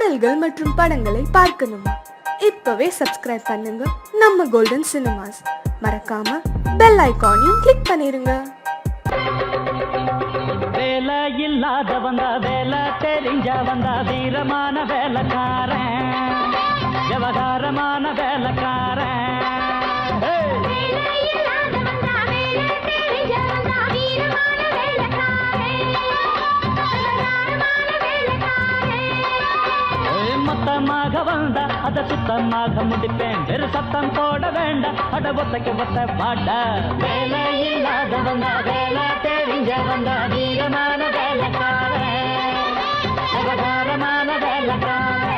பாடல்கள் மற்றும் படங்களை பார்க்கணுமா? இப்பவே சப்ஸ்கிரைப் பண்ணுங்க நம்ம கோல்டன் சினிமாஸ். மறக்காம பெல் ஐகானையும் கிளிக் பண்ணிருங்க. வேலை இல்லாத வந்தா வேலை தெரிஞ்ச வந்தா வீரமான வேலைக்காரன், விவகாரமான வேலைக்காரன். மொத்தமாக வந்தா அத சுத்தமாக முடிப்பேன், வெறு சத்தம் போட வேண்டாம், அட ஒத்தைக்கு ஒத்த பாட்ட. வேலை இல்லாத வந்தா வேலை தெரிஞ்ச வந்தா வீரமான வேலைக்காரன், விவகாரமான வேலைக்காரன்.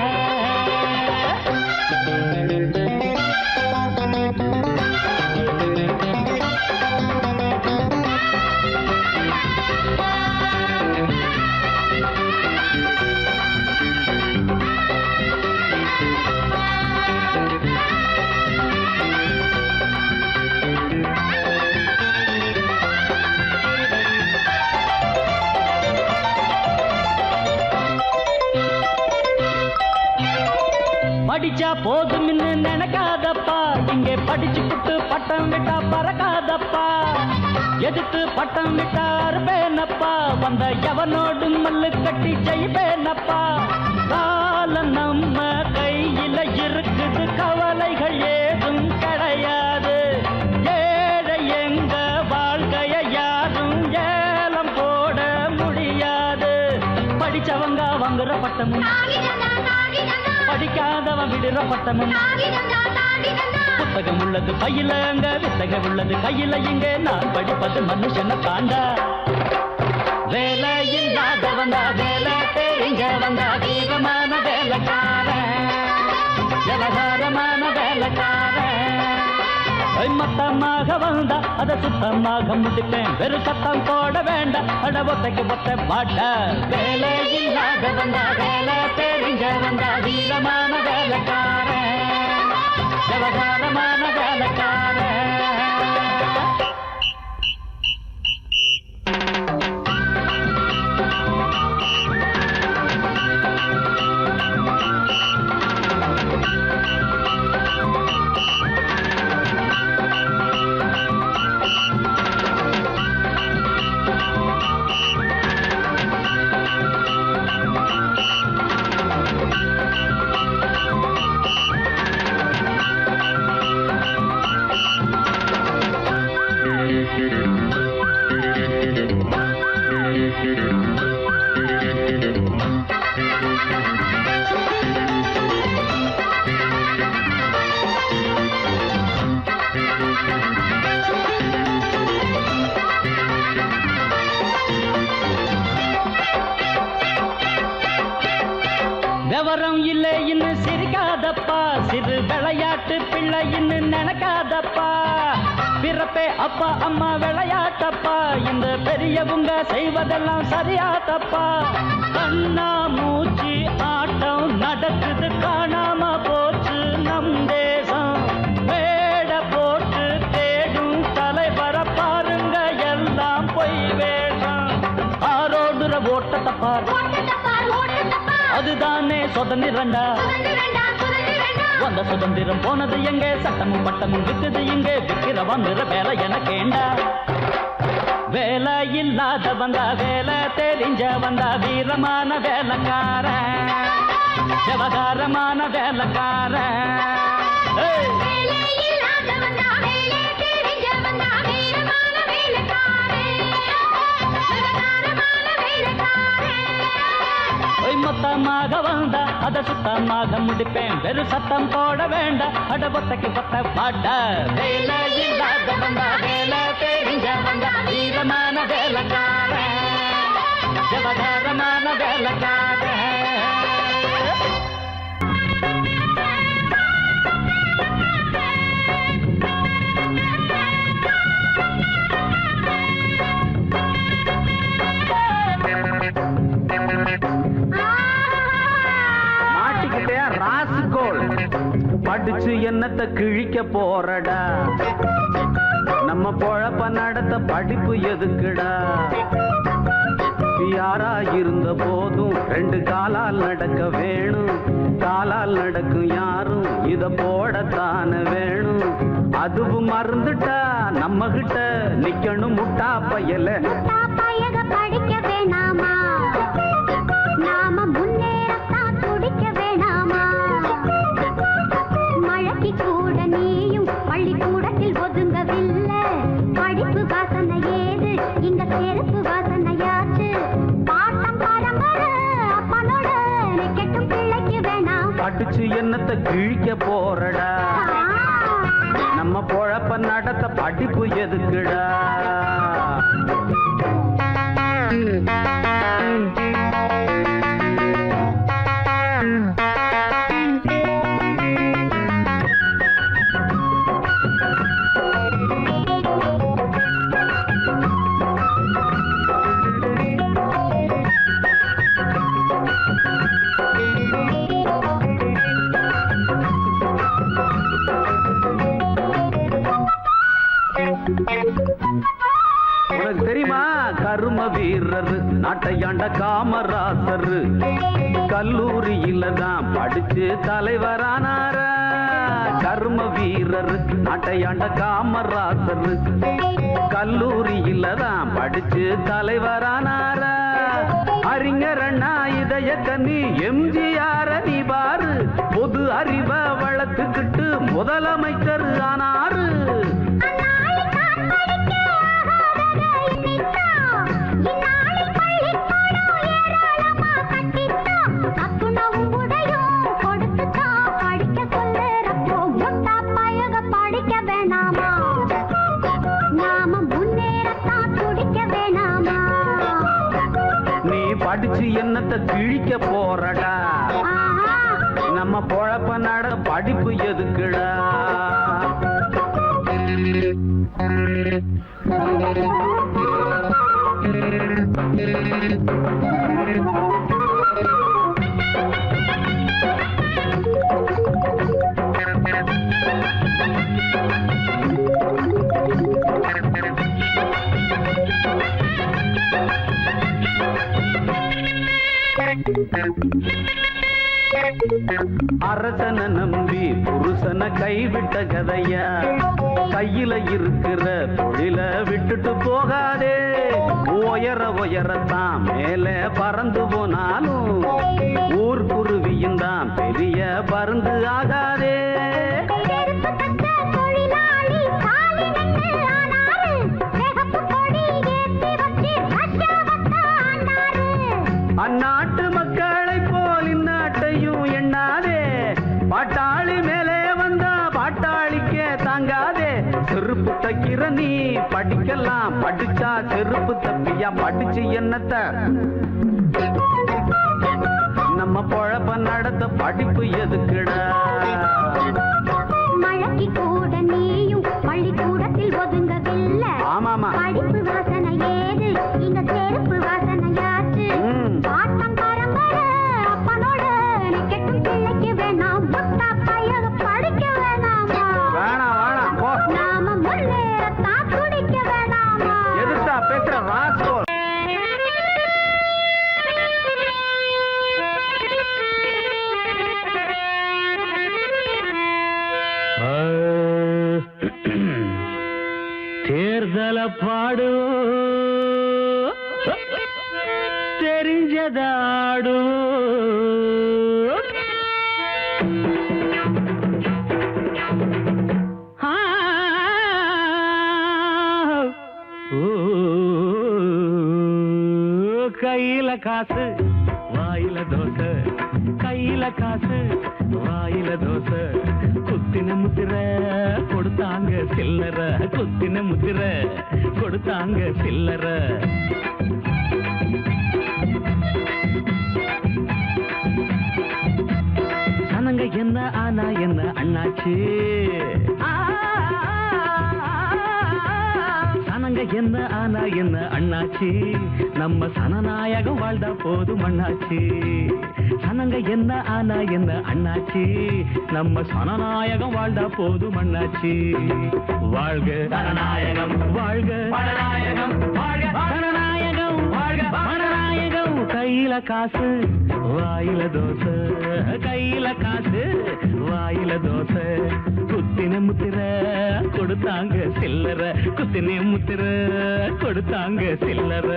படிச்சா போதும் நினைக்காதப்பா, இங்கே படிச்சு புட்டு பட்டம் விட்டா பறக்காதப்பா. எதுக்கு பட்டம் விட்டா அறுப்பேனப்பா, வந்த எவனோடு மல்லு கட்டி செய்வேனப்பா. காலம் நம்ம கையில இருக்குது, கவலைகள் ஏதும் கிடையாது. ஏழை எங்க வாழ்க்கைய யாரும் ஏலம் போட முடியாது. படிச்சவங்க வாங்குற பட்டமும், படிக்காதவன் விடுற பட்டமும். புத்தகம் உள்ளது பையில அங்க, வித்தகம் உள்ளது கையில இங்க. நான் படிப்பது மனுஷனை தாண்டா. வேலை இல்லாத வந்தா வேலை தெரிஞ்ச வந்தா வீரமான வேலைக்காரன், விவகாரமான வேலைக்காரன். மொத்தமாக வந்தா அத சுத்தமாக முடிப்பேன், வெறு சத்தம் போட வேண்டாம், அட ஒத்தைக்கு ஒத்த பாட்ட. வேலை இல்லாத வந்தா வேலை தெரிஞ்ச வந்தா வீரமான வேலைக்காரன், விவகாரமான வேலைக்காரன். விவரம் இல்லை இன்னும் சிரிக்காதப்பா, சிறு விளையாட்டு பிள்ளை இன்னும் நினைக்காதப்பா. பிறப்பே அப்பா அம்மா விளையாட்டப்பா, இந்த பெரியவங்க செய்வதெல்லாம் சரியாதப்பா. கண்ணா மூச்சு ஆட்டம் நடக்குது, காணாம போச்சு நம் தேசம். வேட போட்டு தேடும் தலைவர பாருங்க, எல்லாம் பொய் வேஷம். ஆரோடுற ஓட்டத்தை பாரு, அதுதானே சுதந்திரண்டா. வந்த சுதந்திரம் போனது எங்க, சட்டமும் பட்டமும் விக்குது இங்கே. விக்கிற வந்துற வேலை எனக்கேண்டா. வேலை இல்லாத வந்தா வேலை தெரிஞ்ச வந்தா வீரமான வேலைக்காரன், விவகாரமான வேலைக்காரன். மொத்தமாக வந்தா அத சுத்தமாக முடிப்பேன், வெறு சத்தம் போட வேண்டாம், அட ஒத்தைக்கு ஒத்த பாட்ட. வேலை இல்லாத வந்தா வேலை தெரிஞ்ச வந்தா வீரமான வேலைக்காரன், விவகாரமான வேலைக்காரன். படிச்சு என்னத்த கிழிக்க போறடா, நம்ம பொழப்ப நடத்த படிப்பு எதுக்குடா. யாரா இருந்த போதும் ரெண்டு காலால் நடக்க வேணும். காலால் நடக்கும் யாரும் இத போடத்தான வேணும். அதுவும் மறந்துட்டா நம்ம கிட்ட நிக்கணும் முட்டா பயல. படிக்க வேணாமா, நாம முன்னேறத்தான் துடிக்க வேணாமா. மழைக்கு கூட நீயும் பள்ளிக்கூடத்தில் ஒதுங்கவில்லை. படிப்பு வாசனை ஏது இங்க செருப்பு வாசனையாச்சு. பாட்டம் பரம்பரை அப்பனோட கெட்டும் பிள்ளைக்கு வேணாம். படிச்சு என்னத்தை கிழிக்க போறடா, நம்ம பொழப்ப நடத்த படிப்பு எதுக்குடா. உனக்கு தெரியுமா கரும வீரர் நாட்டையாண்ட காமராசர் கல்லூரியில தான் படிச்சு தலைவரானார. கரும வீரர் நாட்டையாண்ட காமராசர் கல்லூரியில தான் படிச்சு தலைவரானார. அறிஞர் அண்ணா இதய கண்ணி எம்ஜிஆர் நீ பாரு, பொது அறிவ வளர்த்துக்கிட்டு முதலமைச்சர் ஆனாரு. படிச்சு என்னத்தை கிழிக்க போறடா, நம்ம பொழப்ப நட படிப்பு எதுக்குடா. அரசனை நம்பி புருஷனை கைவிட்ட கதையா, கையில இருக்கிற தொழில விட்டுட்டு போகாதே. உயர உயரத்தான் மேல பறந்து போனாலும் ஊர் குருவியும் தான் பெரிய பருந்து ஆகாதே. அந்நாட்டு மக்களை போல் இந்நாட்டையும் எண்ணாதே. பாட்டாளி மேலே வந்தா பாட்டாளிக்கே தாங்காதே. செருப்பு தைக்கிற நீ படிக்கலாம், படிச்சா செருப்பு தப்பியா. படிச்சு என்னத்த நம்ம பொழப்ப நடத்த படிப்பு எதுக்குடா. மழைக்கு கூட நீயும் பள்ளிக்கூடத்தில் ஒதுங்கவில்லை. ஆமாமா, படிப்பு வாசனை ஏது இங்க செருப்பு வாசனையாச்சு. பாட்டம் பரம்பரை அப்பனோட கெட்டும் பிள்ளைக்கு வேணாம். முட்டா பையக படிக்க வேணாமா, வேணாம் வேணாம் போ. நாம முன்னேறத்தான் துடிக்க வேணாமா. எதுக்கா பேசுற ராஸ்கோ. தேர்தல பாடு தெரிஞ்சதாடு. கையில காசு வாயில தோசை, கையில காசு வாயில தோசை. குத்தின முத்திர கொடுத்தாங்க சில்லற, குத்தின முத்திர கொடுத்தாங்க சில்லற. சனங்க என்ன ஆனா என்ன அண்ணாச்சு, சனங்க என்ன ஆனா என்ன அண்ணாச்சி. நம்ம சனநாயகம் வாழ்ந்தா போதும் அண்ணாச்சி. சனங்க என்ன ஆனா என்ன அண்ணாச்சி, நம்ம சனநாயகம் வாழ்ந்தா போதும் அண்ணாச்சி. வாழ்க ஜனநாயகம், வாழ்க ஜனநாயகம், வாழ்க ஜனநாயகம், வாழ்க ஜனநாயகம். கையில காசு வாயில தோசை, கையில காசு வாயில தோசை. குத்தின முத்திர கொடுத்தாங்க சில்லற, குத்தின முத்திர கொடுத்தாங்க சில்லற.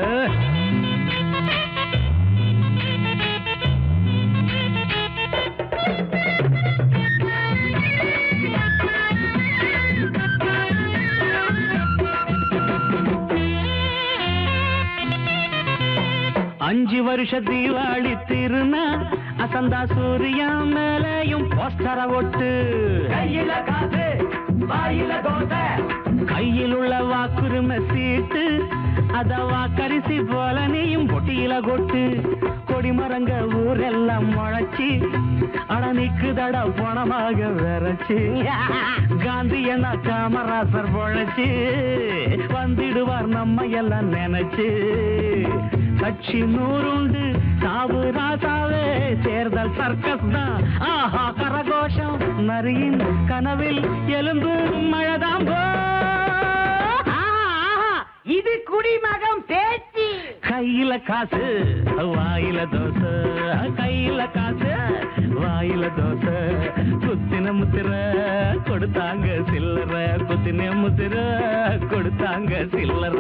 அஞ்சு வருஷ தீபாவளி திருநா அசந்தா சூரியா மேலையும் போஸ்டர ஒட்டு. கையில காசு வாயில தோசை, கையில் உள்ள வாக்குரிமை சீட்டு அத வாக்கரிசி போல நீயும் பொட்டியில கொட்டு. கொடிமரங்க ஊரெல்லாம் முளைச்சி அடனிக்கு தட பணமாக விரைச்சு. காந்தி என்ன காமராசர் பொழைச்சு வந்திடுவார் நம்ம எல்லாம் நினைச்சு. கட்சி நூறுண்டு சாவு ராசாவே, தேர்தல் சர்க்கஸ் தான் ஆஹா கரகோஷம். நரியின் கனவில் எலும்பு மழைதாம்போ. இது குடிமகம் பேச்சு. கையில காசு வாயில தோசை, கையில காசு வாயில தோசை. குத்தின முத்திர கொடுத்தாங்க சில்லற, குத்தின முத்திர கொடுத்தாங்க சில்லற.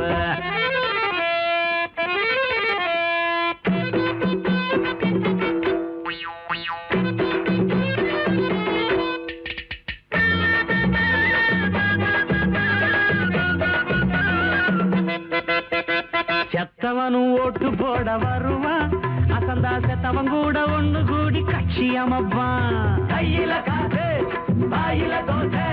செத்தவனும் ஓட்டு போட வருவான், அசந்தா செத்தவன் கூட ஒண்ணு கூடி கட்சி அமைப்பான். கையில காசு வாயில தோசை,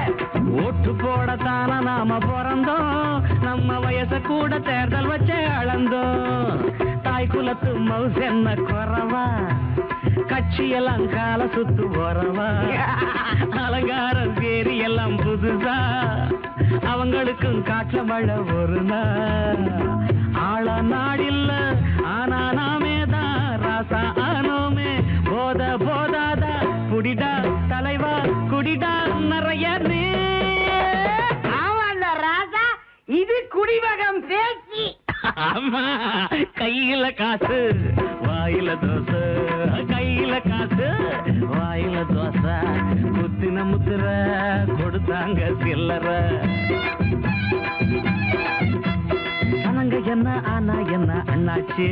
ஓட்டு போடத்தான நாம பிறந்தோம், நம்ம வயச கூட தேர்தல் வச்ச அளந்தோம். தாய் குலத்து மவுஸ் என்ன குறவா, கட்சியெல்லாம் கால சுத்து போறவா. அலங்காரம் பேரி எல்லாம் புதுசா, அவங்களுக்கும் காற்ற மழை ஒரு நாள். ஆள நாடில்ல ஆனா நாமே தான் ராசா ஆனோமே. போத போதாதா குடிடா தலைவா குடிடா நிறைய. ராசா இது குடிமகம் பேச்சு. ஆமா கையில காசு வாயில தோசை, கையில காசு வாயில தோசை. குத்தின முத்திர கொடுத்தாங்க சில்லற. சனங்க என்ன ஆனா என்ன அண்ணாச்சு,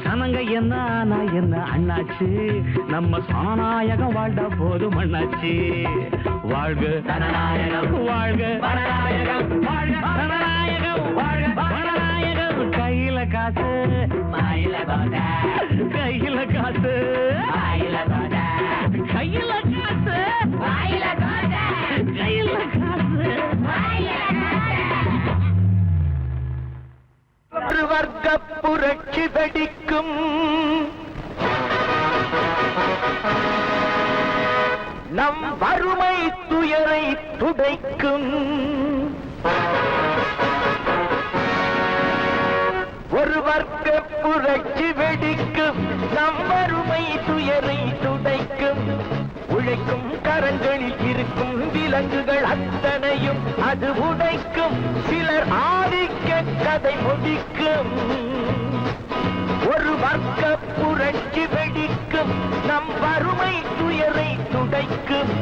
சனங்க என்ன ஆனா என்ன அண்ணாச்சு. நம்ம சனநாயகம் வாழ்ந்த போது மண்ணாச்சு. வாழ்க சனநாயகம், வாழ்க பரநாயகம், வாழ்க சனநாயகம், வாழ்க பரநாயகம். கையில காசு வாயில தோசை, கையில காசு வாயில தோசை, கையில காசு வாயில தோசை, கையில காசு வாயில தோசை. ஒரு வர்க்க புரட்சி வெடிக்கும், நம் வறுமை துயரை துடைக்கும். ஒரு வர்க்க புரட்சி வெடிக்கும், நம் வறுமை துயரை துடைக்கும். உழைக்கும் கரங்களில் இருக்கும் விலங்குகள் அத்தனையும் அது உடைக்கும். சிலர் ஆதிக்க கதை முடிக்கும். ஒரு வர்க்க புரட்சி வெடிக்கும், நம் வறுமை துயரை துடைக்கும்.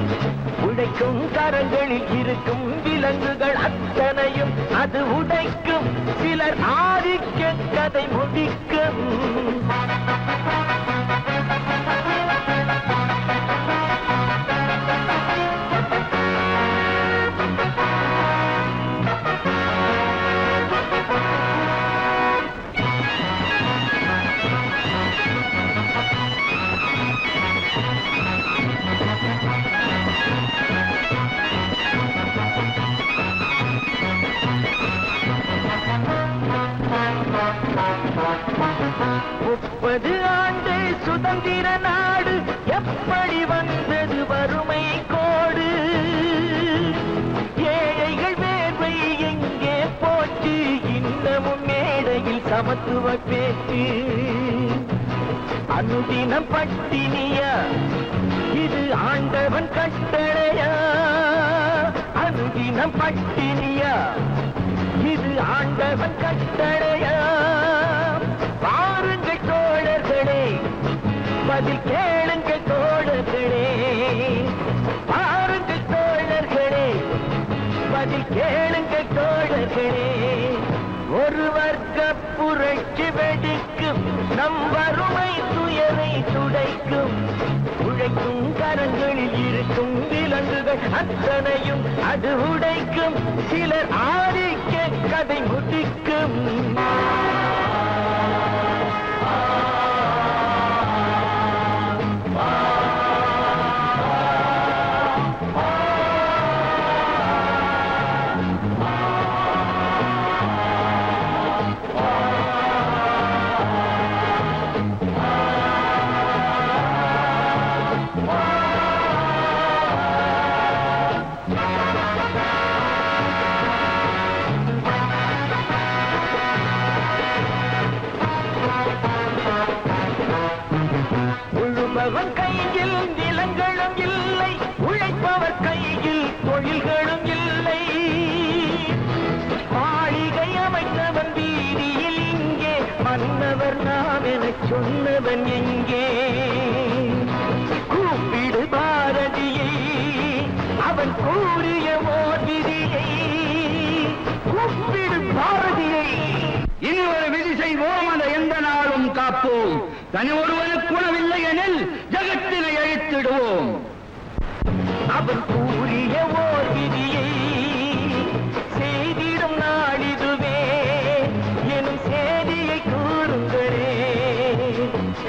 உழைக்கும் கரங்களில் இருக்கும் விலங்குகள் அத்தனையும் அது உடைக்கும். சிலர் ஆதிக்க கதை முடிக்கும். முப்பது ஆண்டு சுதந்திர நாடு எப்படி வந்தது வறுமை கோடு? ஏழைகள் வேர்வை எங்கே போச்சு? இன்னமும் மேடையில் சமத்துவ பேச்சு. அனுதினம் பட்டினியா இது ஆண்டவன் கட்டளையா? அனுதினம் பட்டினியா இது ஆண்டவன் கட்டளையா பாருங்கள் தோழர்களே பதில் கேளுங்கள் தோழர்களே பாருங்கள் தோழர்களே பதில் கேளுங்கள் தோழர்களே ஒரு வர்க்க புரட்சி வெடிக்கும் நம் வறுமை துயரை துடைக்கும் உழைக்கும் கரங்களில் இருக்கும் விலங்குகள் அத்தனையும் அது உடைக்கும் சிலர் ஆதிக்க கதை முடிக்கும் உழுபவன் கையில் நிலங்களும் இல்லை உழைப்பவர் கையில் தொழில்களும் இல்லை மாளிகை அமைத்தவன் வீதியில் இங்கே மன்னவர் நாம் எனச் சொன்னவன் எங்கே கூப்பிடு பாரதியை அவன் கூறிய ஓர் விதியை கூப்பிடு பாரதியை இனி ஒரு விதி செய்வோம் அதை எந்த நாளும் காப்போம் தனி ஒருவனுக்கு உணவில்லை எனில் ஜகத்தினை அழித்திடுவோம் அவன் கூறிய ஓர் விதியை செய்திடும் நாளிதுவே எனும் செய்தியை கூறுங்களே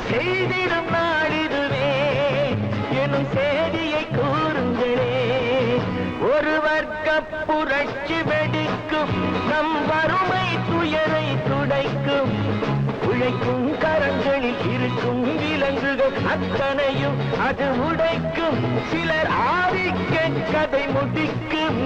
செய்திடும் நாளிதுவே எனும் செய்தியை கூறுங்களே ஒரு வர்க்க புரட்சி வெடிக்கும் நம் வறுமை துயரை துடைக்கும் உழைக்கும் கரங்களில் இருக்கும் விலங்குகள் அத்தனையும் அது உடைக்கும் சிலர் ஆதிக்க கதை முடிக்கும்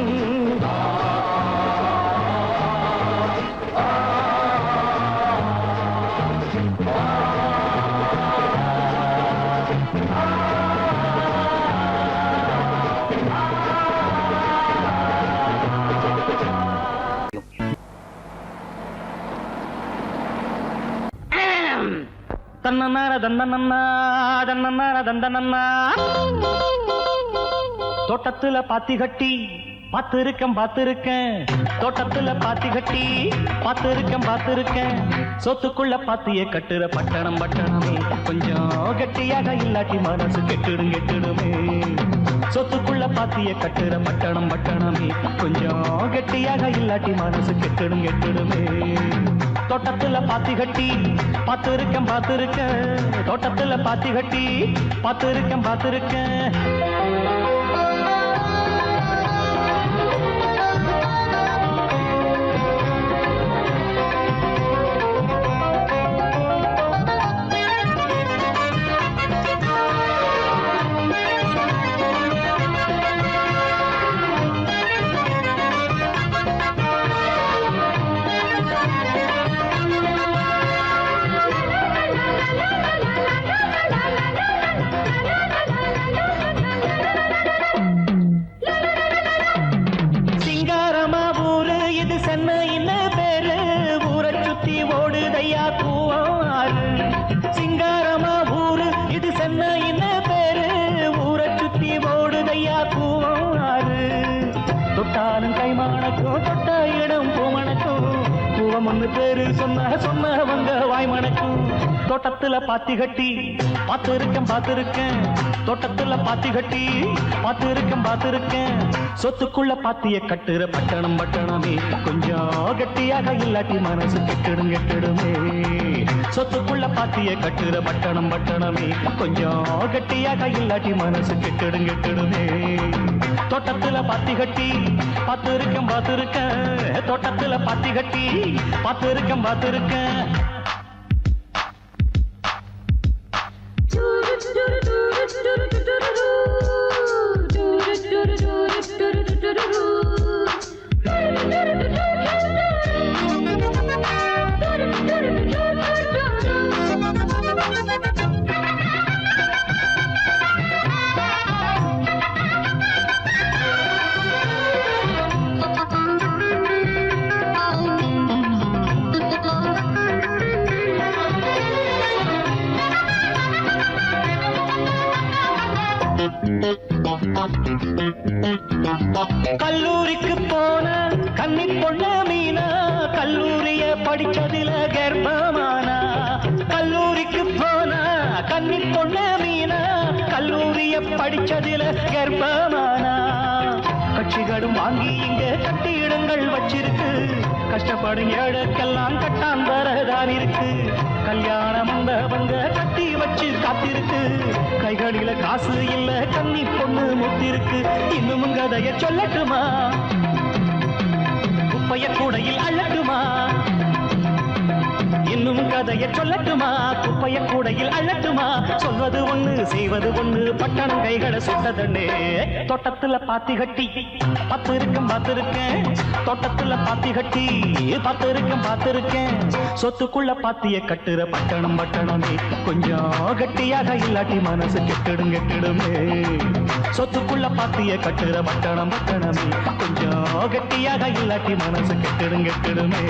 தன்னன்னார தந்தனன்னா தன்னன்னார தந்தனன்னா தோட்டத்துல பாத்தி கட்டி பார்த்திருக்கேன் தோட்டத்துல பாத்தி கட்டி பார்த்திருக்கேன் சொத்துக்குள்ள பாத்திய கட்டுற பட்டணம் பட்டணமே கொஞ்சம் கெட்டியாக இல்லாட்டி மனசு கெட்டுடுமே சொத்துக்குள்ள பாத்திய கட்டுற பட்டணம் பட்டணமே கொஞ்சம் கெட்டியாக இல்லாட்டி மனசு கெட்டுடுமே தோட்டத்துல பாத்தி கட்டி பார்த்திருக்கேன் தோட்டத்துல பாத்தி கட்டி பார்த்திருக்கேன் தொட்ட இடம் பூமணக்கும் பூவம் ஒன்று பேரு சொன்னவங்க வாய்மணக்கும் தோட்டத்துல பாத்தி கட்டி பார்த்திருக்கேன் தோட்டத்துல பாத்தி கட்டி பார்த்திருக்கேன் சொத்துக்குள்ள பாத்திய கட்டுற பட்டணம் பட்டணமே கொஞ்சம் கட்டியாக இல்லாட்டி மனசு கெட்டுடுமே சொத்துக்குள்ள பாத்திய கட்டுற பட்டணம் பட்டணமே கொஞ்சம் கட்டியாக இல்லாட்டி மனசு கெட்டுடுமே தோட்டத்துல பாத்தி கட்டி பார்த்திருக்கேன் தோட்டத்துல பாத்தி கட்டி பார்த்திருக்கேன் கல்லூரிக்கு போன கன்னி பொண்ணு மீனா கல்லூரிய படிச்சதில கர்ப்பமானா கல்லூரிக்கு போன கன்னி பொண்ணு மீனா கல்லூரிய படிச்சதில கர்ப்பமானா கட்சிகளும் வாங்கி இங்க கட்டிடங்கள் வச்சிருக்கு கஷ்டப்படும் ஏழைக்கெல்லாம் கட்டாந்தரதான் இருக்கு கல்யாண மண்டபங்க கட்டி வச்சு காத்திருக்கு கைகளில காசு இல்ல கன்னி பொண்ணு முத்திருக்கு இன்னும் கதைய சொல்லட்டுமா குப்பைய கூடையில் அள்ளட்டுமா இன்னும் கதைய சொல்லட்டுமா குப்பைய கூடையில் அள்ளட்டுமா சொல்வது ஒண்ணு செய்வது ஒண்ணு பட்டணம் கைகளை சுட்டதண்ணே தோட்டத்துல பாத்தி கட்டி பார்த்திருக்கேன் தோட்டத்துல பாத்தி கட்டி பார்த்திருக்கேன் சொத்துக்குள்ள பாத்திய கட்டுற பட்டணமே கொஞ்சம் கட்டியாக இல்லாட்டி மனசு கெட்டிடுமே சொத்துக்குள்ள பாத்திய கட்டுற பட்டணமே கொஞ்சம் கட்டியாக இல்லாட்டி மனசு கெட்டிடுமே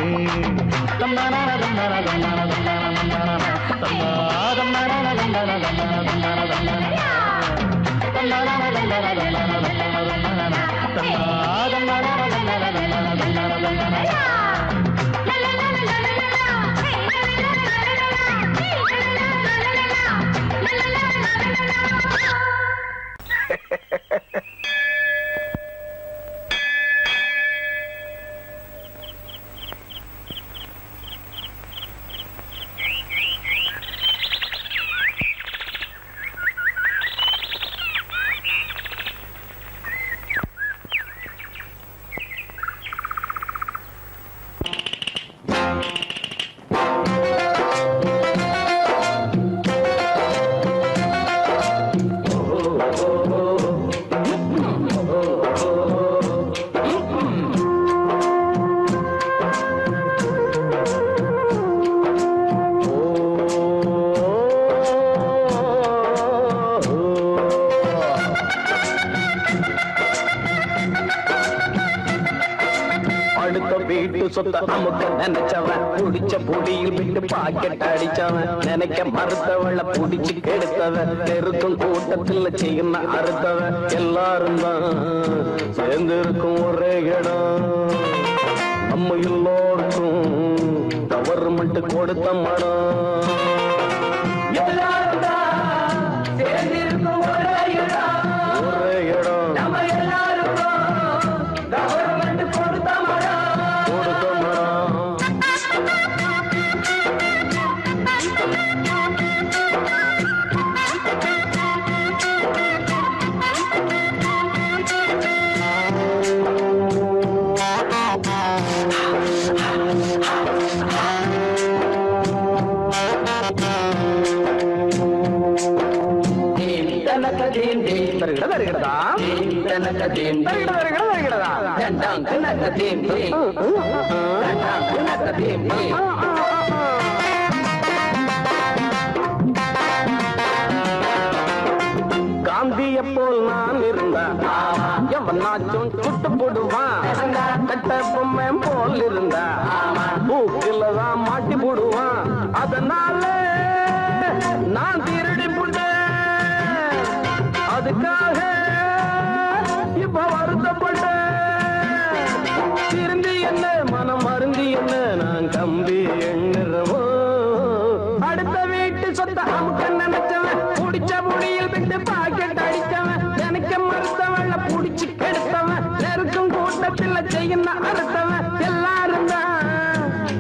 சொத்த அமுக்க நினைச்சவன் புடிச்ச பொடியில் விட்டு பாக்கெட் அடிச்சவன் நினைக்க மறுத்தவள புடிச்சு கெடுத்தவன் நெருக்கும் கூட்டத்தில் செய்யணும் அறுத்தவன் எல்லாரும் தான் சேர்ந்து இருக்கும் ஒரே இடம் நம்ம எல்லோருக்கும் கவர்மெண்ட் கொடுத்த மடம் எல்லாரும் தான் சேர்ந்து இருக்கும் ஒரே இடம் நம்ம எல்லாருக்கும் கவர்மெண்ட் கொடுத்த மடம் காந்திய போல் நான் இருந்தான் எவனாச்சும் சுட்டு போடுவான் கட்ட பொம்மை போல் இருந்தா பூக்கிலதான் மாட்டி போடுவான் அதனால நான் திருடி போட்டேன் அதுக்காக இப்ப வருத்தப்பட்டேன் திருந்தி என்ன மனம் மருந்தி என்ன நான் கம்பி எண்ணுறவோ அடுத்த வீட்டு சொத்த அமுக்க நினைச்சவன் புடிச்ச முடியில் விட்டு பாக்கெட் அடிச்சவன் எனக்கு மறுத்தவள புடிச்சு கெடுத்தவன் நெருக்கும் கூட்டத்தில் செய்யணும் அறுத்தவன் எல்லாரும் தான்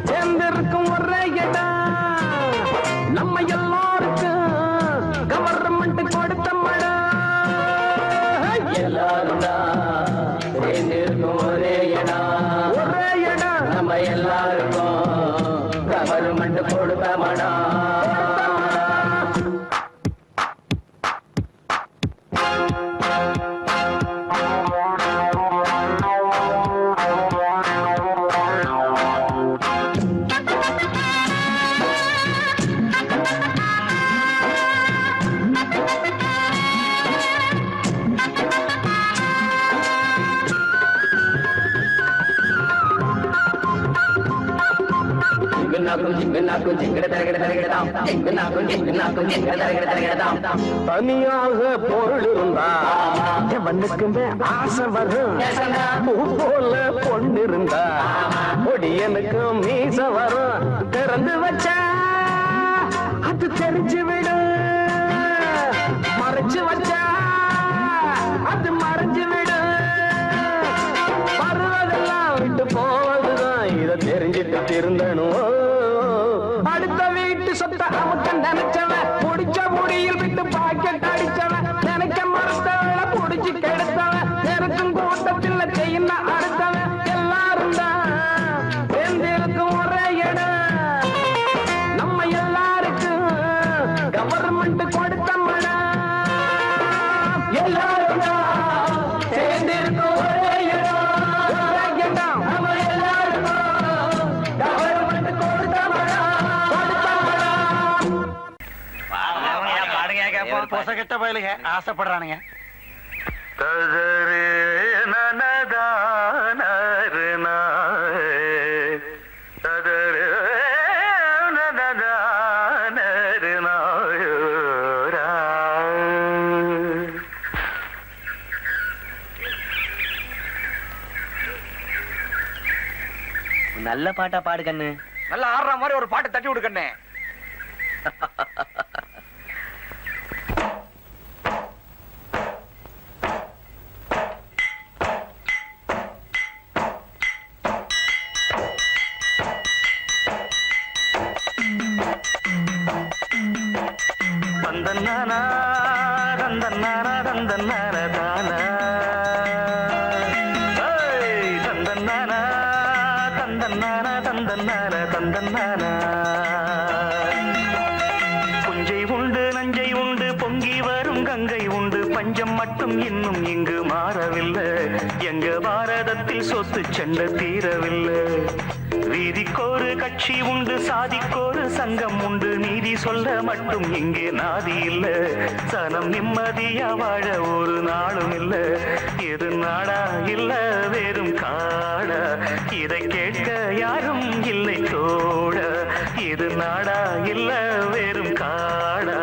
சேர்ந்திருக்கும் ஒரே இடம் நம்ம எல்லாருக்கும் கவர்மெண்ட் கொடுத்த மடம் எல்லாரும் தான் சேர்ந்திருக்கும் ஒரே இடம் நம்ம எல்லாருக்கும் கவர்மெண்ட் கொடுத்த மடம் தனியாக பொருள் இருந்தா மண்ணுக்குமே ஆசை வரும் பூ போல பொண்ணு இருந்தா பொடியனுக்கு மீச வரும் திறந்து வச்சா அது தெரிஞ்சு விடும் மறைச்சு வச்சா அது மறைஞ்சு விடும் வருவதெல்லாம் விட்டு போவதுதான் இதை தெரிஞ்சிட்டு திருந்தணும் அடுத்த வீட்டு சொத்த அமுக்க நினைச்சவன் முடிச்ச முடியில் விட்டு பாக்கெட் அடிச்சவன் நினைக்க மறுத்தவள புடிச்சு கெடுத்தவன் நெருக்கும் கூட்டத்தில் செய்ய அடுத்தவன் எல்லாரும் தான் எந்திருக்கும் ஒரே இடம் நம்ம எல்லாருக்கும் கவர்மெண்ட் கொடுத்த மடம் எல்லாரும் தான் சேர்ந்திருக்கும் ஒரே இடம் நம்ம எல்லாருக்கும் கவர்மெண்ட் கொடுத்த மடம் பாடுங்க கேட்போம் பொசகிட்ட பயிலுங்க ஆசைப்படுறானுங்க நல்ல பாட்டா பாடு கண்ணு. நல்லா ஆடுற மாதிரி ஒரு பாட்டு தட்டி விடுக்கண்ணே. தந்தன்னானா தந்தன்னானா தந்தன்னானா தானா ஏய் தந்தன்னானா தந்தன்னானா தந்தன்னானா தந்தன்னானா புஞ்சை உண்டு நஞ்சை உண்டு பொங்கி வரும் கங்கை உண்டு பஞ்சம் மட்டும் இன்னும் இங்கு மாறவில்லை எங்க பாரதத்தில் சொத்து சண்டை தீரவில்லை வீதிக்கோரு கட்சி உண்டு சாதிக்கோரு சங்கம் உண்டு நீதி சொல்ல மட்டும் இங்கே நாதி இல்ல சனம் நிம்மதியா வாழ ஒரு நாளும் இல்ல எது நாடா இல்ல வெறும் காடா இதை கேட்க யாரும் இல்லை தோட இது நாடா இல்ல வெறும் காடா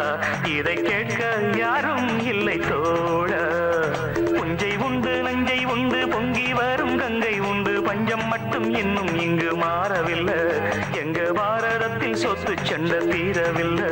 இதை கேட்க யாரும் இல்லை தோட புஞ்சை உண்டு நஞ்சை உண்டு பொங்கி வரும் கங்கை உண்டு பஞ்சம் மட்டும் இன்னும் இங்கு மாறவில்லை எங்க பாரதத்தில் சொத்து சண்டை தீரவில்லை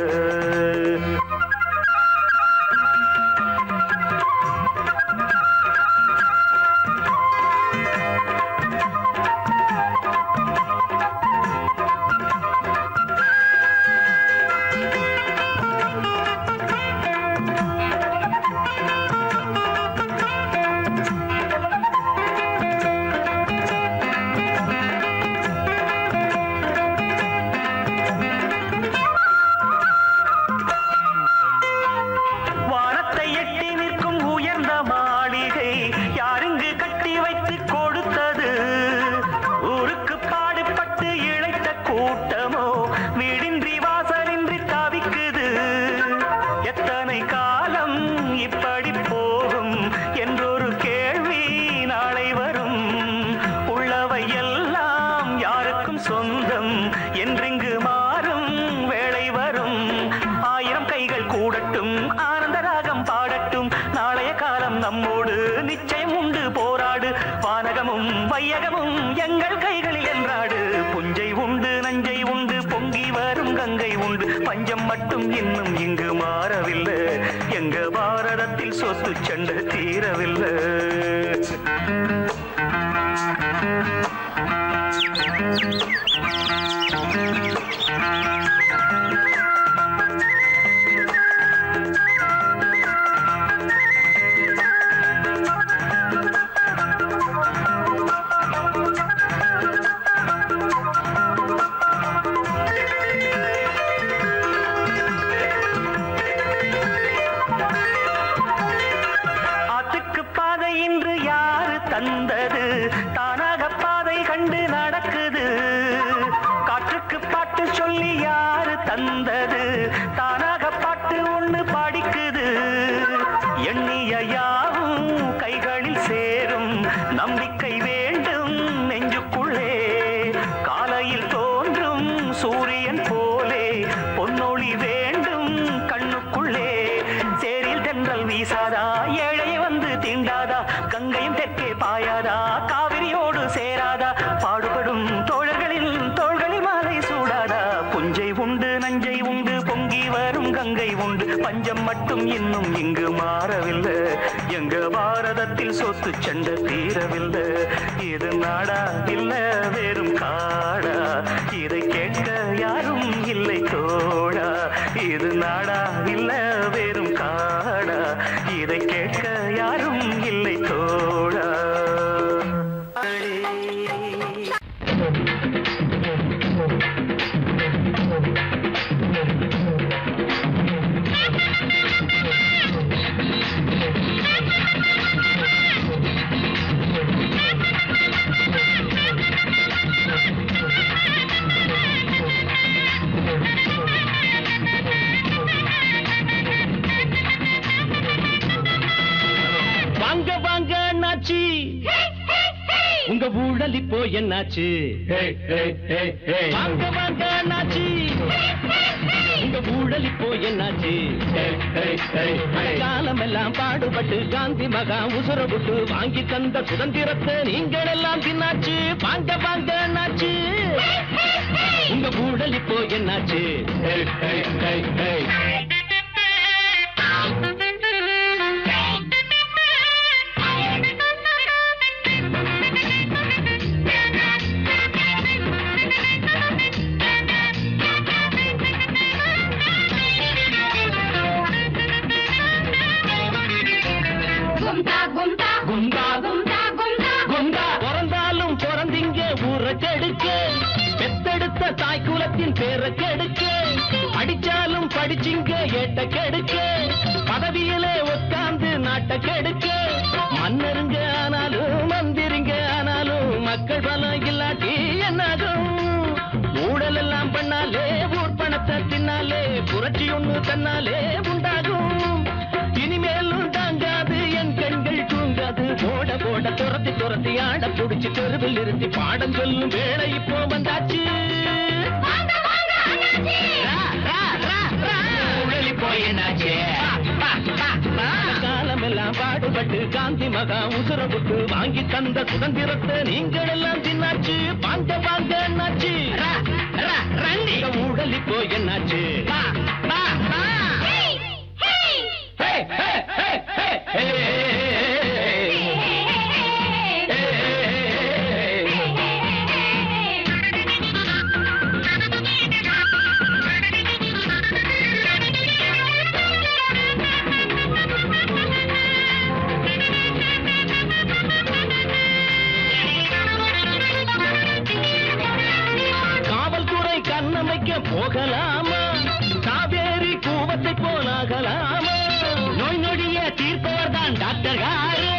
கூட்டமோ வீடின்றி வாசலின்றி தவிக்குது எத்தனை காலம் இப்படி போகும் என்றொரு கேள்வி நாளை வரும் உள்ளவை எல்லாம் யாருக்கும் சொந்தம் என்றிங்கு மாறும் வேளை வரும் ஆயிரம் கைகள் கூடட்டும் ஆனந்த ராகம் பாடட்டும் நாளைய காலம் நம்மோடு நிச்சயம் உண்டு போராடு வானகமும் வையகமும் எங்கள் கைகளில் என்றாடு புஞ்சை உண்டு நஞ்சை உண்டு பொங்கி வரும் கங்கை உண்டு பஞ்சம் மட்டும் இன்னும் இங்கு மாறவில்லை எங்க பாரதத்தில் சொத்து சண்டை தீரவில்லை வானவில் வீசாதா ஏழை வந்து தீண்டாதா கங்கையும் தெற்கே பாயாதா காவிரியோடு சேராதா பாடுபடும் தோழர்களின் தோள்களில் மாலை சூடாதா புஞ்சை உண்டு நஞ்சை உண்டு பொங்கி வரும் கங்கை உண்டு பஞ்சம் மட்டும் இன்னும் இங்கு மாறவில்லை எங்க பாரதத்தில் சொத்து சண்டை தீரவில்லை இது நாடா இல்ல வெறும் காடா இதை கேட்க யாரும் இல்லை தோழா இது நாடா இல்ல வெறும் காடா இதை கேட்க யாரும் இல்லை தோழா வாங்க வாங்க அண்ணாச்சி உங்க ஊழல் இப்போ என்னாச்சு வாங்க வாங்க அண்ணாச்சி உங்க ஊழல் இப்போ என்னாச்சு காலம் எல்லாம் பாடுபட்டு காந்தி மகா உசுர விட்டு வாங்கி தந்த சுதந்திரத்தை நீங்கள் எல்லாம் தின்னாச்சு வாங்க வாங்க அண்ணாச்சி உங்க ஊழல் இப்போ என்னாச்சு பிறந்தாலும் பிறந்தீங்க ஊரை கெடுக்க பெத்தெடுத்த தாய் குலத்தின் பேரை கெடுக்க படிச்சாலும் படிச்சிங்க ஏட்ட கெடுக்க பதவியிலே உட்கார்ந்து நாட்டை கெடுக்க மன்னருங்க ஆனாலும் மந்திரிங்க ஆனாலும் மக்கள் பலம் இல்லாட்டி என்னாகும் ஊழல் எல்லாம் பண்ணாலே ஊர் பணத்தை தின்னாலே புரட்சி ஒண்ணு தன்னாலே உண்டாகும் இனிமேலும் தாங்காது என் கண்கள் தூங்காது போட போட துரத்தி துரத்தி ஆட புடிச்சு தெருவில் நிறுத்தி பாடம் சொல்லும் வேலை இப்போ வந்தாச்சு காலம் எல்லாம் பாடுபட்டு காந்தி மகா உசுர விட்டு வாங்கி தந்த சுதந்திரத்தை நீங்கள் எல்லாம் தின்னாச்சு வாங்க வாங்க என்னாச்சு ஊழல் இப்போ என்னாச்சு காவல்துறை கண்ணமைக்க போகலாமா காவேரி கூவத்தை போலாகலாமா நோய் நொடிய தீர்ப்பவர் தான் டாக்டர் யாரு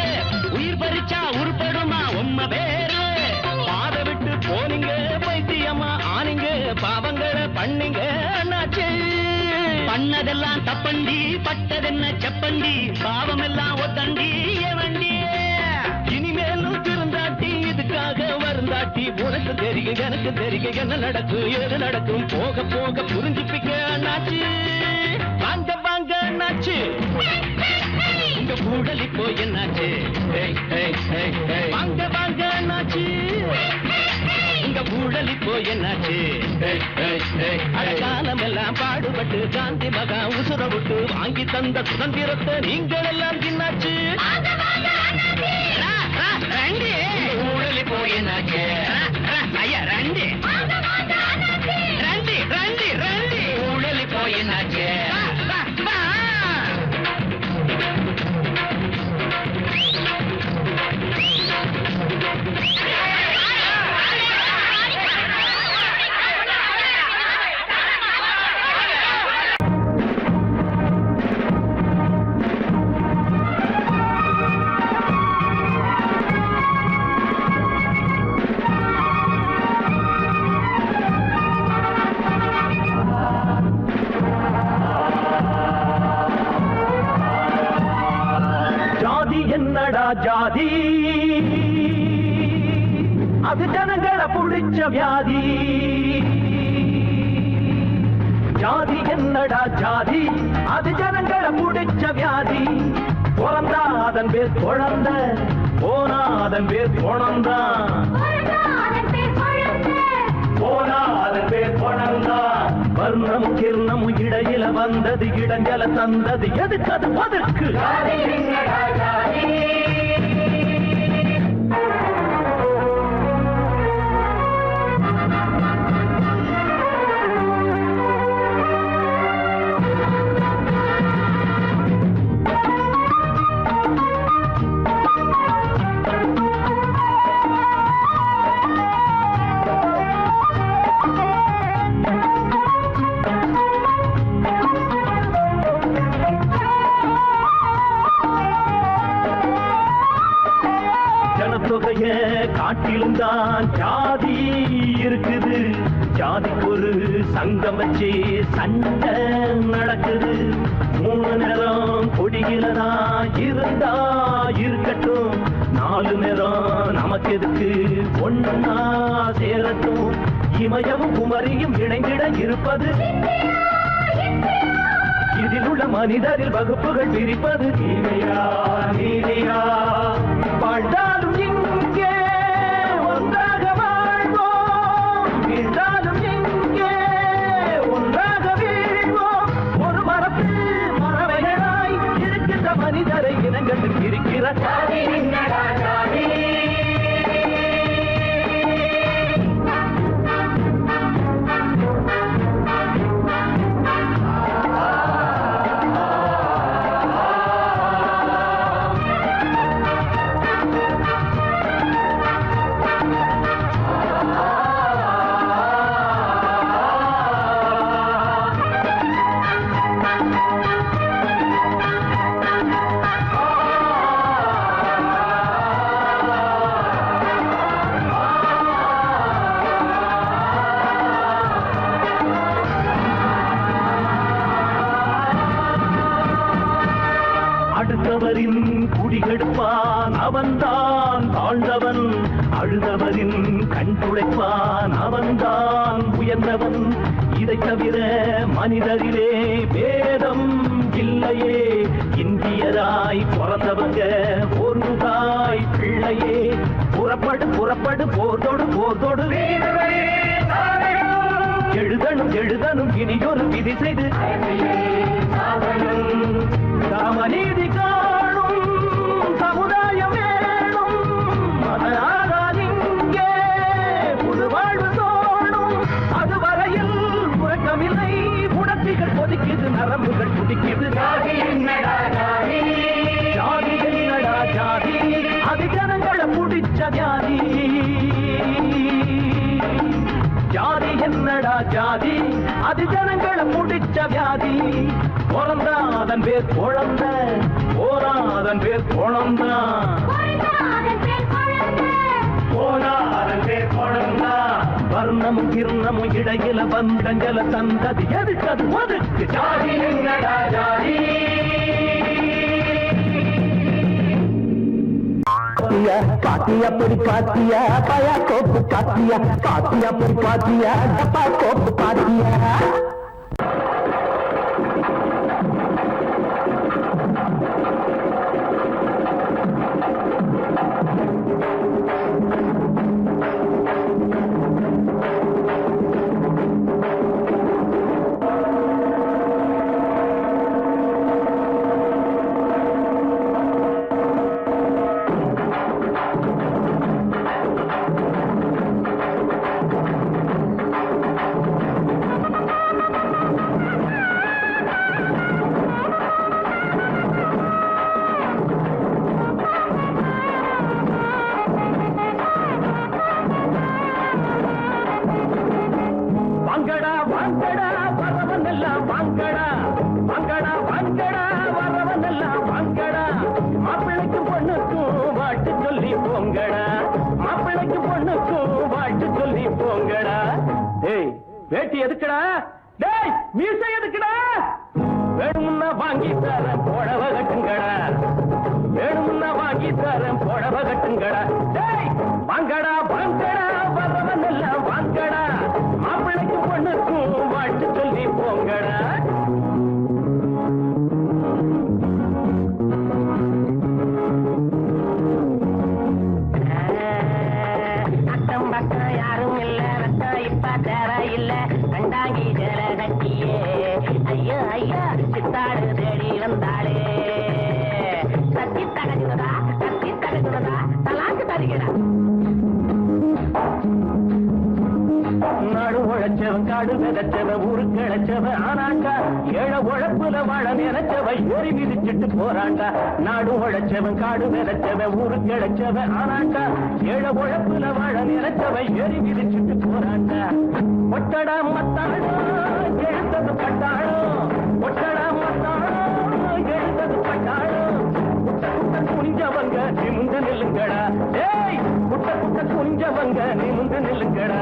உயிர் பறிச்சா உருப்படுமா உம்ம பேரு பாத விட்டு போனீங்க பைத்தியமா ஆனீங்க பாவங்களை பண்ணீங்க அண்ணாச்சி பண்ணதெல்லாம் தப்பண்டி பட்டதென்ன செப்பண்டி பாவம் எல்லாம் ஒத்தண்டி வண்டி இனிமேலும் திருந்தாட்டி இதுக்காக வருந்தாட்டி உனக்கு தெரியும் எனக்கு தெரியும் என்ன நடக்கும் ஏது நடக்கும் போக போக புரிஞ்சுப்பிக்க அண்ணாச்சி வாங்க வாங்க அண்ணாச்சி உங்க ஊழல் இப்போ என்னாச்சு வாங்க வாங்க அண்ணாச்சி உங்க ஊழல் இப்போ என்னாச்சு காலம் எல்லாம் பாடுபட்டு காந்தி மகா உசுர விட்டு வாங்கி தந்த சுதந்திரத்தை நீங்கள் எல்லாம் தின்னாச்சு ஊழல் இப்போ என்னாச்சு ஐயா ரெண்டு ரெண்டு ரெண்டு ரெண்டு ஊழல் இப்போ என்னாச்சு என்னடா ஜாதி அது ஜனங்களை புடிச்ச வியாதி ஜாதி என்னடா ஜாதி அது ஜனங்களை புடிச்ச வியாதி பேர் குழந்தை போனா அதன் பேர் குணம்தான் போனா அதன் பேர் குணம்தான் வர்ணமும் கிர்ணமும் இடையில வந்தது இடஞ்சல தந்தது எதுக்கு அது பதுக்கு காட்டிலும் தான் ஜாதி இருக்குது ஜாதிக்கு ஒரு சங்கம் வச்சு சண்டை நடக்குது 3 நேரம் கொடியிலதா இருந்தா இருக்கட்டும் 4 நேரம் நமக்கு எதுக்கு ஒன்னா சேரட்டும் இமயமும் குமரியும் இணைந்திட இருப்பது இதில் உள்ள மனிதரில் வகுப்புகள் பிரிப்பது நீதியா நீதியா வாழ்ந்தாலும் இங்கே ஒன்றாக வாழ்வோம் வீழ்ந்தாலும் இங்கே ஒன்றாக வீழ்வோம் ஒரு மரத்தில் மரவைகளாய் இருக்கின்ற மனிதரை இனங்கள் இருக்கிற அடுத்தவரின் குடிகெடுப்பான் அவன்தான் தாழ்ந்தவன் அழுதவரின் கண் துளைப்பான் அவன்தான் உயர்ந்தவன் இதை தவிர மனிதரிலே வேதம் இல்லையே இந்தியராய் பிறந்தவங்க ஒரு தாய் பிள்ளையே புறப்படு புறப்படு போர்தோடு போர்தோடு எழுதணும் எழுதணும் இனியொரு விதி செய்து சமநீதி காணும் சமுதாயம் வேணும் அதனாலிங்கே புது வாழ்வு தோணும் அதுவரையில் உறக்கமில்லை உணர்ச்சிகள் கொதிக்குது நரம்புகள் துடிக்குது ஜாதி என்னடா ஜாதி அது ஜனங்களை முடிச்ச ஜாதி ஜாதி என்னடா ஜாதி அது ஜனங்களை முடிச்ச வியாதி பிறந்தா அதன் பேர் குழந்தை போனா அதன் பேர் குழந்தா போனா அதன் பேர் குழந்தா வர்ணமும் கிர்ணமும் இடையில வந்தஞ்சல தந்தது எதுக்கு அது ஒதுக்கு ஜாதி என்னடா ஜாதி பாத்தியா பொடி பாத்தியா பயா கோப்பு பாத்தியா பாத்தியா பொடி பாத்தியா டப்பா கோப்பு பாத்தியா வேட்டி எதுக்குடா டேய் மீசை எதுக்குடா வேணும்னா வாங்கி தரேன் புடவ கட்டுங்கடா வேணும்னா வாங்கி தரேன் புடவ கட்டுங்கடா டேய் வாங்கடா வாங்கடா வரவன் எல்லாம் வாங்கடா மாப்பிள்ளைக்கு பொண்ணுக்கும் வாழ்த்து சொல்லி போங்கடா சித்தாடு தேடி வந்தாளே கத்தி தகஜுதா தலாக்கு தருகிறா நாடு உழைச்சவன் காடு விதைச்சவன் ஊரு கிழச்சவன் ஆனாண்டா ஏழை உழைப்புல வாழ நினைச்சவன் ஏறி மிதிச்சிட்டு போறாண்டா நாடு உழைச்சவன் காடு விதைச்சவன் ஊரு கிழச்சவன் ஆனாண்டா ஏழை உழைப்புல வாழ நினைச்சவன் ஏறி மிதிச்சிட்டு போறாண்டா ஒட்டடா மத்தாளோ எழுந்தது பட்டாளோ ஒட்டடா மத்தாளோ எழுந்தது பட்டாளோ குனிஞ்சவங்க நிமிந்து நில்லுங்கடா ஏய் குட்ட குட்ட குனிஞ்சவங்க நிமிந்து நில்லுங்கடா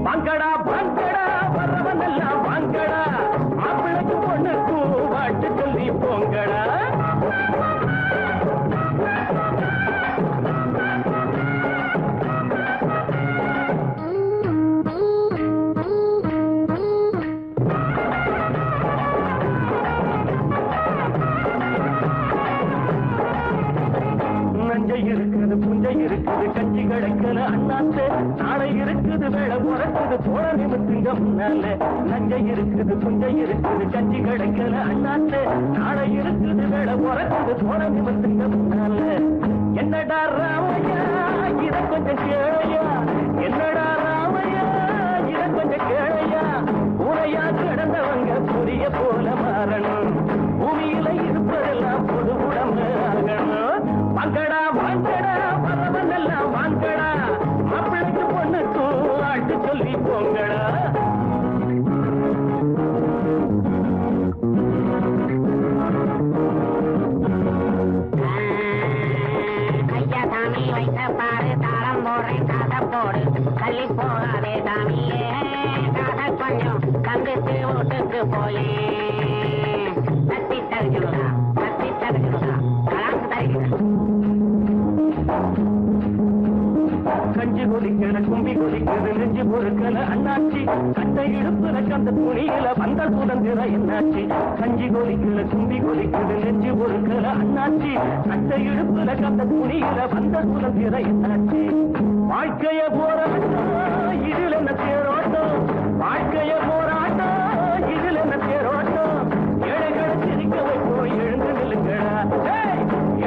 வாங்கடா வாங்கடா வரவன் எல்லாம் வாங்கடா மாப்பிளைக்கு பொண்ணுக்கு வாட்டு சொல்லி போங்கடா நஞ்சை இருக்குது புஞ்சை இருக்குது கஞ்சி கிடைக்கல அண்ணாத்து நாளை இருக்குது வேலை பிறக்குது போல நிமித்துங்க முன்னால நஞ்சை இருக்குது புஞ்சை இருக்குது கஞ்சி கிடைக்கல அண்ணாத்து நாளை இருக்குது வேலை பிறக்குது போல நிமித்துங்க முன்னால என்னடா ராமையா இத கொஞ்சம் கேளையா என்னடா ராமையா இத கொஞ்சம் கேளையா உரையா கிடந்தவங்க புரிய போல மாறணும் பூமியில இருப்பதெல்லாம் பொது உடம்பு ஆகணும் வாங்கடா வாங்கடா வரவன் எல்லாம் வாங்கடா மாப்பிளைக்கு பொண்ணுக்கு ஆட்டு சொல்லி போங்கடா ஐயா சாமி வைத்த பாரு தாளம் போடுறேன் காதை போடு தள்ளி போகாதே சாமியே காதை கொஞ்சம் கந்துட்டு வீட்டுக்கு போயே தத்தி தருகிறா கலாக்கு தருகிறா கஞ்சி கொதிக்கிற கும்பி கொதிக்கிறது நெஞ்சு பொறுக்கல அண்ணாச்சி கட்டை இடுப்புல கந்த துணியில வந்த சுதந்திரம் என்னாச்சு கஞ்சி கொதிக்கிற கும்பி கொதிக்கிறது நெஞ்சு பொறுக்கல அண்ணாச்சி கட்டை இடுப்புல கந்த துணியில வந்த சுதந்திரம் என்னாச்சு வாழ்க்கைய போராட்டம் இதில் என்ன தேரோட்டம் வாழ்க்கைய போராட்டம் இதில் என்ன தேரோட்டம் ஏழைகளை சிரிக்க வைப்போம் எழுந்து நில்லுங்கடா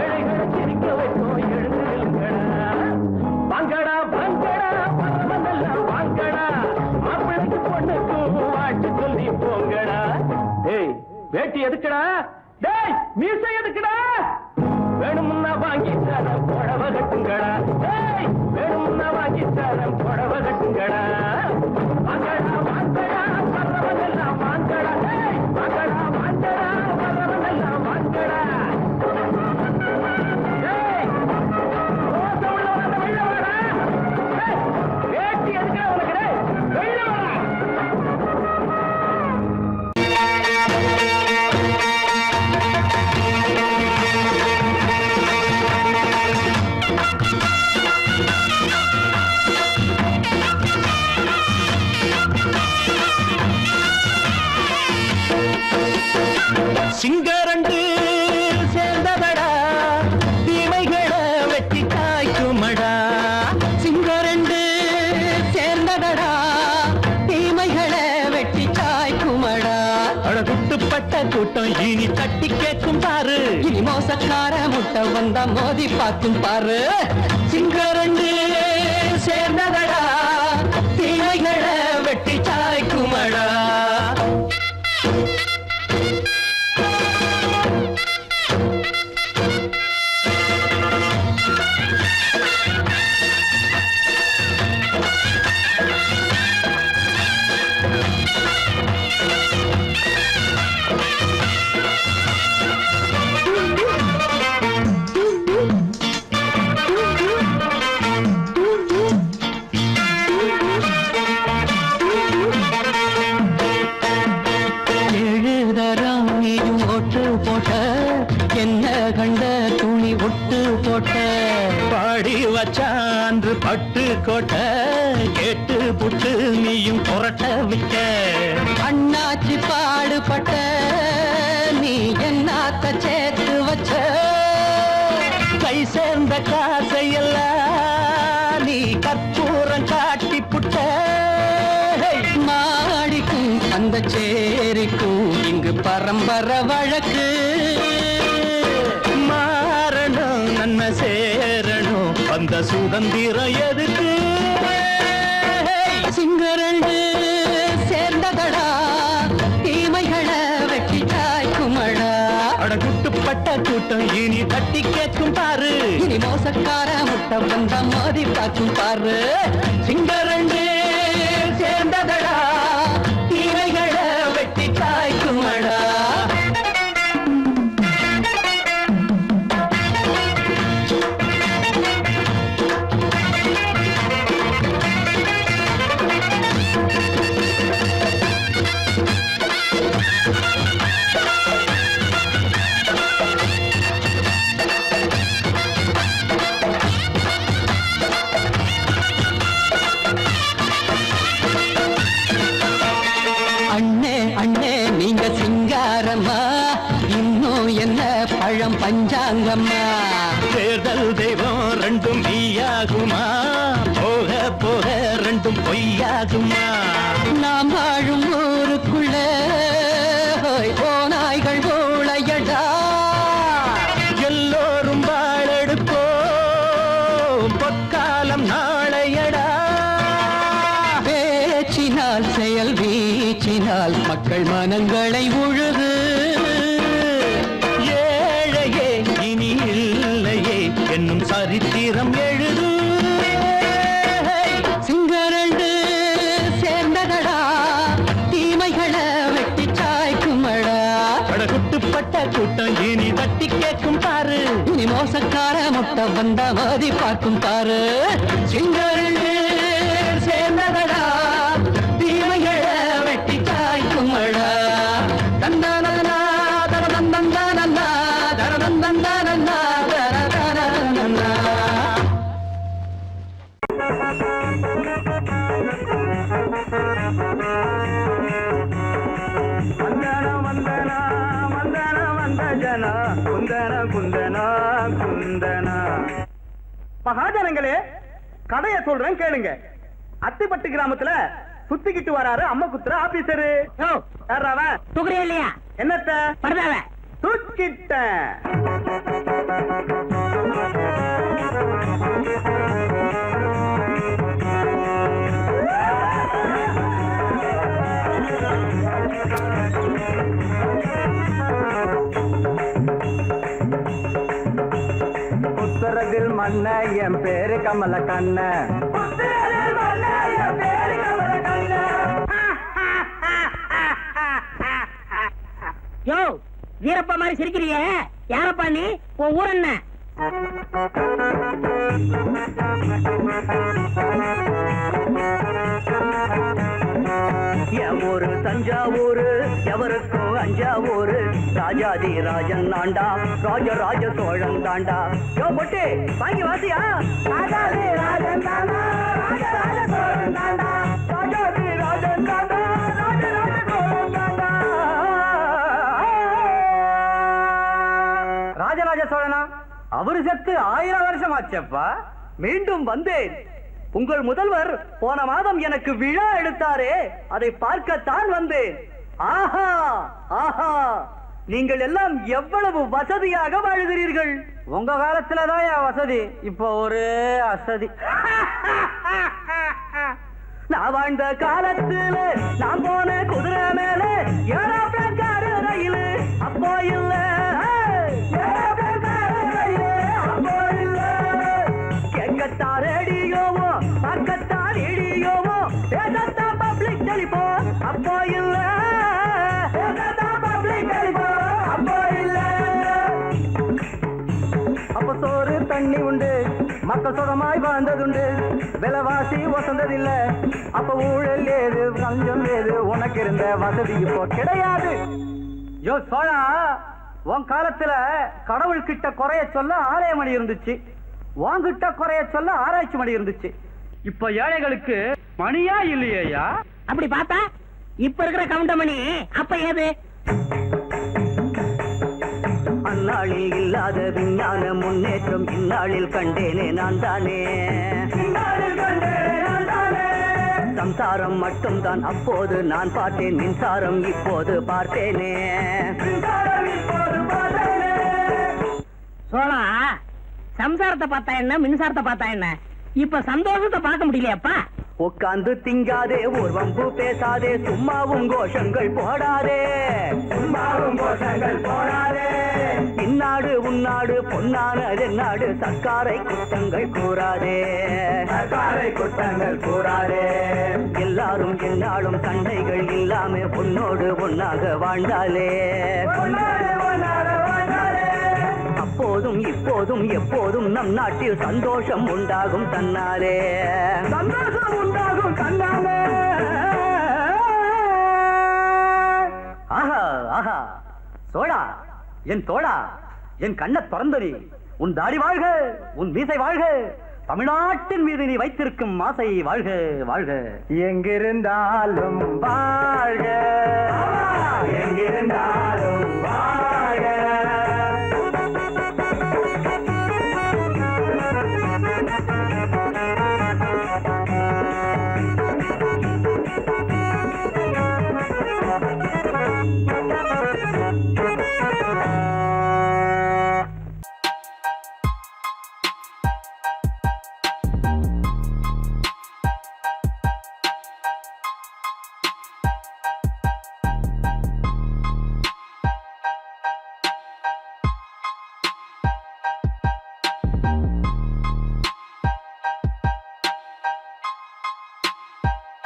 ஏழைகளை சிரிக்க வைப்போம் எழுந்து நில்லுங்கடா வாங்கடா வாங்கடா வரவனெல்லாம் வாங்கடா மாப்பிளைக்கு பொண்ணுக்கு வாட்டு சொல்லி போங்கடா டேய் வேட்டி எதுக்குடா டேய் மீசை எதுக்குடா வேணும்னா வாங்கி தரம் புடவை கட்டுங்கடா டேய் வேணும்னா வாங்கி தரம் புடவை கட்டுங்கடா வாங்கடா வாங்கடா வரவனெல்லாம் வாங்கடா டேய் வாங்கடா வாங்கடா வரவனெல்லாம் வாங்கடா டேய் ரோச உள்ளவன வெளிய வாடா டேய் வேட்டி எதுக்குடா உனக்கு டேய் வெளிய வாடா சிங்கரண்டு சேர்ந்ததடா தீமைகளை வெட்டி காய்க்குமடா சிங்கரண்டு சேர்ந்ததடா தீமைகளை வெட்டி காய்க்குமடா அழகுட்டுப்பட்ட கூட்டம் இனி தட்டி கேட்கும் பாரு இனி மோசக்கார முட்டை வந்தா மோதி பார்க்கும் பாரு சிங்கரண்டு சேர்ந்ததடா தீமைகளை வெட்டி காய்க்குமடா பாடி வச்சான்று பட்டு கோட்டை கேட்டு புட்டு நீயும் புரட்ட விட்ட அண்ணாச்சி பாடுபட்ட நீ என்னாத்த சேர்த்து வச்ச கை சேர்ந்த காசையெல்லாம் நீ கற்பூரம் காட்டி புட்ட மாடிக்கும் அந்த சேரிக்கும் இங்கு பரம்பரை வர வழக்கு மாறணும் நன்மை சேரணும் அந்த சுதந்திரம் எதுக்கு சிங்கரண்டு சேர்ந்ததடா தீமைகளை வெட்டி காய்க்குமடா அட குட்டுப்பட்ட கூட்டம் இனி தட்டி கேட்கும் பாரு இனி மோசக்கார முட்டை வந்த மோதி பார்க்கும் பாரு சிங்கரண்டு சேர்ந்ததடா தீமைகளை வெட்டி காய்க்குமடா பழம் பஞ்சாங்கம்மா தேர்தல் தெய்வம் ரெண்டும் மெய்யாகுமா போக போக ரெண்டும் பொய்யாகுமா நாம் வாழும் ஊருக்குள்ள போனாய்கள் ஊழையடா எல்லோரும் வாழெடுப்போம் பொற்காலம் நாளையடா பேச்சினால் செயல் வீச்சினால் மக்கள் மனங்களை உழுது என்னும் சரித்திரம் எழுது சிங்கரண்டு சேர்ந்ததடா தீமைகளை வெட்டி சாய்க்குமடா குட்டுப்பட்ட கூட்டம் இனி தட்டி கேட்கும் பாரு இனி மோசக்கார முட்டை வந்த மோதி பார்க்கும் பாரு சிங்கரண்டு சேர்ந்ததடா தீமைகளை வெட்டி சாய்க்குமடா தந்தானா தரதந்தந்தானா தரதந்தந்தானா மகாஜனங்களே கதைய சொல்றேன் கேளுங்க. அத்திப்பட்டு கிராமத்துல சுத்திக்கிட்டு வராரு அம்மா குத்துற ஆபீசரு. தூக்குறியா இல்லையா? என்னத்த பரதாவ தூக்கிட்ட புத்தரத்தில் மண்ண என் பேரு கமல கண்ண யோ வீரப்பா மாதிரி சிரிக்கிறிய யாரப்பா நீ? உன் ஊர் என்ன? என் ஊரு தஞ்சாவூரு எவருக்கும் அஞ்சாவூரு ராஜாதி ராஜன் தாண்டா ராஜராஜ சோழன் தாண்டா. யோ பொட்டு வாங்கி வாசியா? ராஜாதி ராஜன் தாண்டா ராஜராஜ சோழன் தாண்டா ராஜாதி ராஜன் தாண்டா ராஜராஜ சோழன் தாண்டா. ராஜராஜ சோழனா? அவரு செத்து 1000 வருஷம் ஆச்சப்பா. மீண்டும் வந்தேன். உங்கள் முதல்வர் போன மாதம் எனக்கு விழா எடுத்தாரே, அதை பார்க்கத்தான் வந்தேன். ஆஹா ஆஹா, நீங்கள் எல்லாம் எவ்வளவு வசதியாக வாழுகிறீர்கள். உங்க காலத்துலதான் வசதி, இப்ப ஒரு அசதி. நான் வாழ்ந்த காலத்துல நான் போன குதிரை மேல ஏரோப்ளேன் காரு ரயில் அப்போ இல்ல. கேட்கத்தான் ரேடியோவோ பார்க்கத்தான் ரேடியோவோ பேசத்தான் பப்ளிக் டெலிபோன் அப்போ இல்ல. பப்ளிக் டெலிபோன் அப்போ இல்ல. அப்ப சோறு தண்ணி உண்டு, மக்கள் சுகமாய் வாழ்ந்ததுண்டு, விலைவாசி வசந்ததில்லை. அப்ப ஊழல் ஏது லஞ்சம் ஏது, உனக்கு இருந்த வசதி இப்போ கிடையாது. யோ சோழா, உன் காலத்துல கடவுள் கிட்ட குறைய சொல்ல ஆலயமணி இருந்துச்சு, வாங்கிட்ட குறைய சொல்ல ஆராய்ச்சி மணி இருந்துச்சு. இப்ப ஏழைகளுக்கு மணியா இல்லையா? அப்படி பார்த்தா இப்ப இருக்கிற கவுண்டமணி அப்ப ஏது? அந்நாளில் இல்லாத விஞ்ஞான முன்னேற்றம் இந்நாளில் கண்டேனே நான் தானே. சம்சாரம் மட்டும்தான் அப்போது நான் பார்த்தேன், மின்சாரம் இப்போது பார்த்தேனே. சோழா, சம்சாரத்தை பார்த்தா என்ன, மின்சாரத்தை பார்த்தா என்ன, இப்ப சந்தோஷத்தை பார்க்க முடியலையாப்பா? உட்கார்ந்து திங்காதே, ஒரு வம்பு பேசாதே, சும்மாவும் கோஷங்கள் போடாதே, சும்மாவும் கோஷங்கள் போடாதே. இந்நாடு உன்னாடு பொன்னானது நாடு, சர்க்காரை குற்றங்கள் கூறாதே, சர்க்காரை குற்றங்கள் கூறாதே. எல்லாரும் என்னாலும் சண்டைகள் இல்லாம உன்னோடு ஒன்னாக வாழ்ந்தாலே, அப்போதும் இப்போதும் எப்போதும் நம் நாட்டில் சந்தோஷம் உண்டாகும் தன்னாலே, சந்தோஷம் உண்டாகும் தன்னாலே. ஆஹா ஆஹா, சோழா என் தோழா, என் கண்ணை திறந்தடி, உன் தாடி வாழ்க, உன் மீசை வாழ்க, தமிழ்நாட்டின் மீது நீ வைத்திருக்கும் ஆசை வாழ்க வாழ்க. எங்கிருந்தாலும் வாழ்க, எங்கிருந்தாலும் வாழ்க.